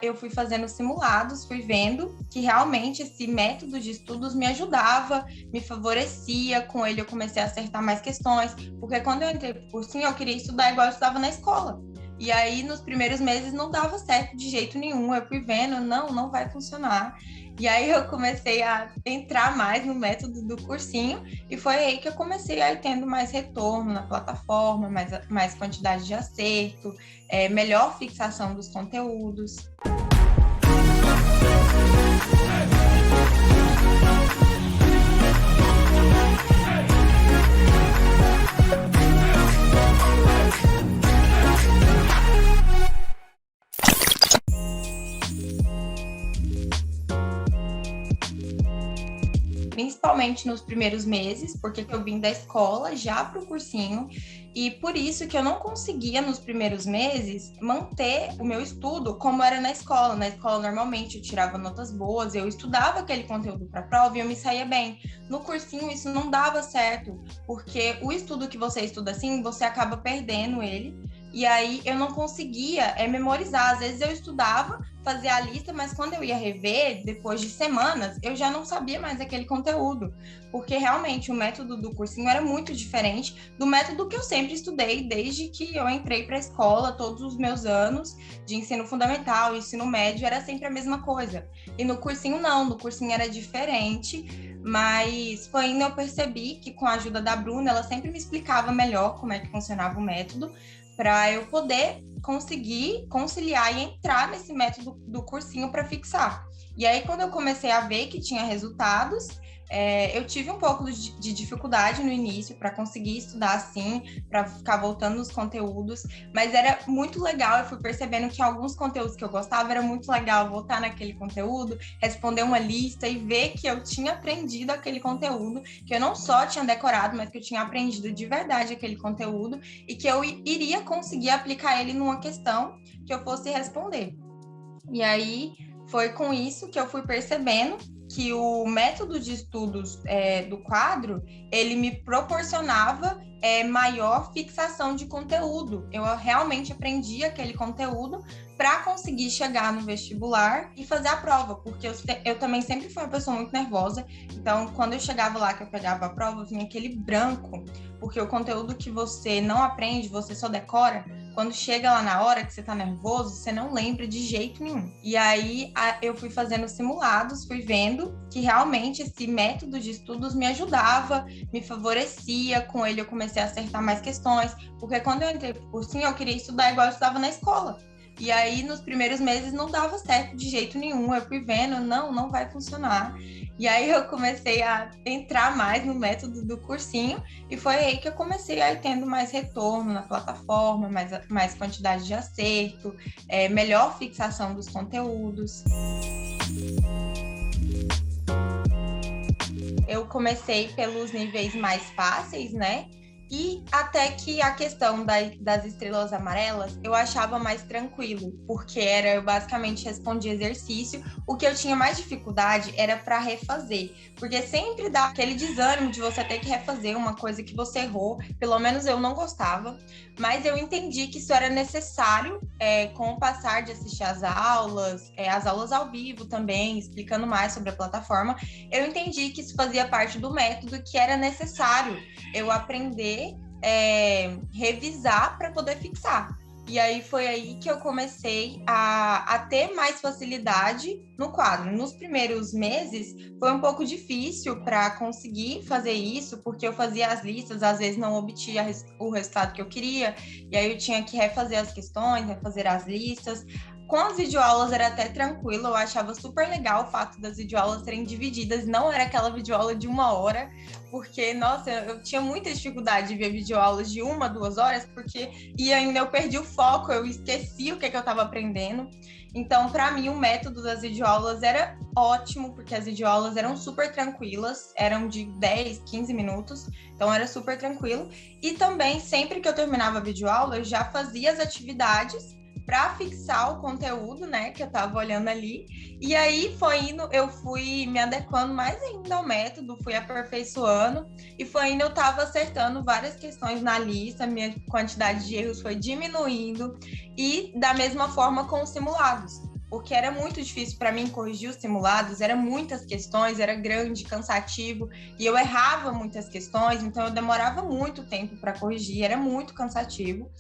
Eu fui fazendo simulados, fui vendo que realmente esse método de estudos me ajudava, me favorecia, com ele eu comecei a acertar mais questões, porque quando eu entrei pro cursinho eu queria estudar igual eu estudava na escola. E aí, nos primeiros meses, não dava certo de jeito nenhum. Eu fui vendo, não vai funcionar. E aí, eu comecei a entrar mais no método do cursinho, e foi aí que eu comecei a ir tendo mais retorno na plataforma, mais quantidade de acerto, melhor fixação dos conteúdos. Principalmente nos primeiros meses, porque eu vim da escola já para o cursinho, e por isso que eu não conseguia, nos primeiros meses, manter o meu estudo como era na escola. Na escola, normalmente, eu tirava notas boas, eu estudava aquele conteúdo para a prova e eu me saía bem. No cursinho, isso não dava certo, porque o estudo que você estuda assim, você acaba perdendo ele, e aí eu não conseguia memorizar. Às vezes eu estudava, fazia a lista, mas quando eu ia rever, depois de semanas, eu já não sabia mais aquele conteúdo, porque realmente o método do cursinho era muito diferente do método que eu sempre estudei desde que eu entrei para a escola. Todos os meus anos de ensino fundamental, ensino médio, era sempre a mesma coisa. E no cursinho não, no cursinho era diferente, mas foi ainda eu percebi que com a ajuda da Bruna, ela sempre me explicava melhor como é que funcionava o método, para eu poder conseguir conciliar e entrar nesse método do cursinho para fixar. E aí, quando eu comecei a ver que tinha resultados, eu tive um pouco de dificuldade no início para conseguir estudar assim, para ficar voltando nos conteúdos, mas era muito legal. Eu fui percebendo que alguns conteúdos que eu gostava era muito legal voltar naquele conteúdo, responder uma lista e ver que eu tinha aprendido aquele conteúdo, que eu não só tinha decorado, mas que eu tinha aprendido de verdade aquele conteúdo e que eu iria conseguir aplicar ele numa questão que eu fosse responder. E aí foi com isso que eu fui percebendo que o método de estudos do quadro, ele me proporcionava maior fixação de conteúdo. Eu realmente aprendi aquele conteúdo para conseguir chegar no vestibular e fazer a prova, porque eu também sempre fui uma pessoa muito nervosa. Então, quando eu chegava lá, que eu pegava a prova, vinha aquele branco, porque o conteúdo que você não aprende, você só decora. Quando chega lá na hora que você tá nervoso, você não lembra de jeito nenhum. E aí eu fui fazendo simulados, fui vendo que realmente esse método de estudos me ajudava, me favorecia, com ele eu comecei a acertar mais questões, porque quando eu entrei pro cursinho eu queria estudar igual eu estudava na escola. E aí, nos primeiros meses, não dava certo de jeito nenhum. Eu fui vendo, não vai funcionar. E aí, eu comecei a entrar mais no método do cursinho, e foi aí que eu comecei a ir tendo mais retorno na plataforma, mais quantidade de acerto, melhor fixação dos conteúdos. Eu comecei pelos níveis mais fáceis, né? E até que a questão das estrelas amarelas eu achava mais tranquilo, porque eu basicamente respondia exercício. O que eu tinha mais dificuldade era para refazer, porque sempre dá aquele desânimo de você ter que refazer uma coisa que você errou. Pelo menos eu não gostava, mas eu entendi que isso era necessário com o passar de assistir as aulas ao vivo também, explicando mais sobre a plataforma. Eu entendi que isso fazia parte do método, que era necessário eu aprender, revisar para poder fixar. E aí foi aí que eu comecei a ter mais facilidade no quadro. Nos primeiros meses foi um pouco difícil para conseguir fazer isso, porque eu fazia as listas, às vezes não obtinha o resultado que eu queria, e aí eu tinha que refazer as questões, refazer as listas. Com as videoaulas era até tranquilo, eu achava super legal o fato das videoaulas serem divididas, não era aquela videoaula de 1 hora, porque, nossa, eu tinha muita dificuldade de ver videoaulas de 1, 2 horas, porque e ainda eu perdi o foco, eu esqueci o que eu estava aprendendo. Então, para mim, o método das videoaulas era ótimo, porque as videoaulas eram super tranquilas, eram de 10, 15 minutos, então era super tranquilo. E também, sempre que eu terminava a videoaula, eu já fazia as atividades para fixar o conteúdo, né, que eu estava olhando ali. E aí eu fui me adequando mais ainda ao método, fui aperfeiçoando, e foi ainda eu estava acertando várias questões na lista, minha quantidade de erros foi diminuindo, e da mesma forma com os simulados. porque era muito difícil para mim corrigir os simulados, eram muitas questões, era grande, cansativo, e eu errava muitas questões, então eu demorava muito tempo para corrigir, era muito cansativo.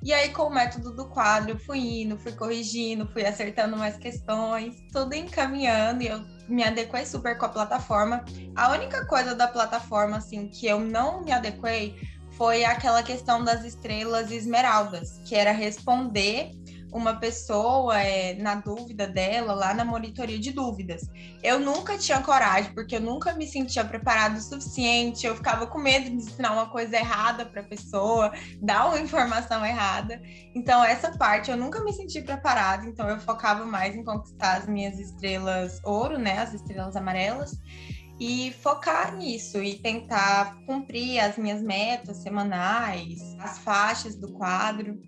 E aí, com o método do quadro, eu fui indo, fui corrigindo, fui acertando mais questões, tudo encaminhando, e eu me adequei super com a plataforma. A única coisa da plataforma, assim, que eu não me adequei foi aquela questão das estrelas esmeraldas, que era responder uma pessoa na dúvida dela lá na monitoria de dúvidas. Eu nunca tinha coragem, porque eu nunca me sentia preparado o suficiente, eu ficava com medo de ensinar uma coisa errada para a pessoa, dar uma informação errada. Então, essa parte eu nunca me senti preparada, então eu focava mais em conquistar as minhas estrelas ouro, né, as estrelas amarelas, e focar nisso e tentar cumprir as minhas metas semanais, as faixas do quadro.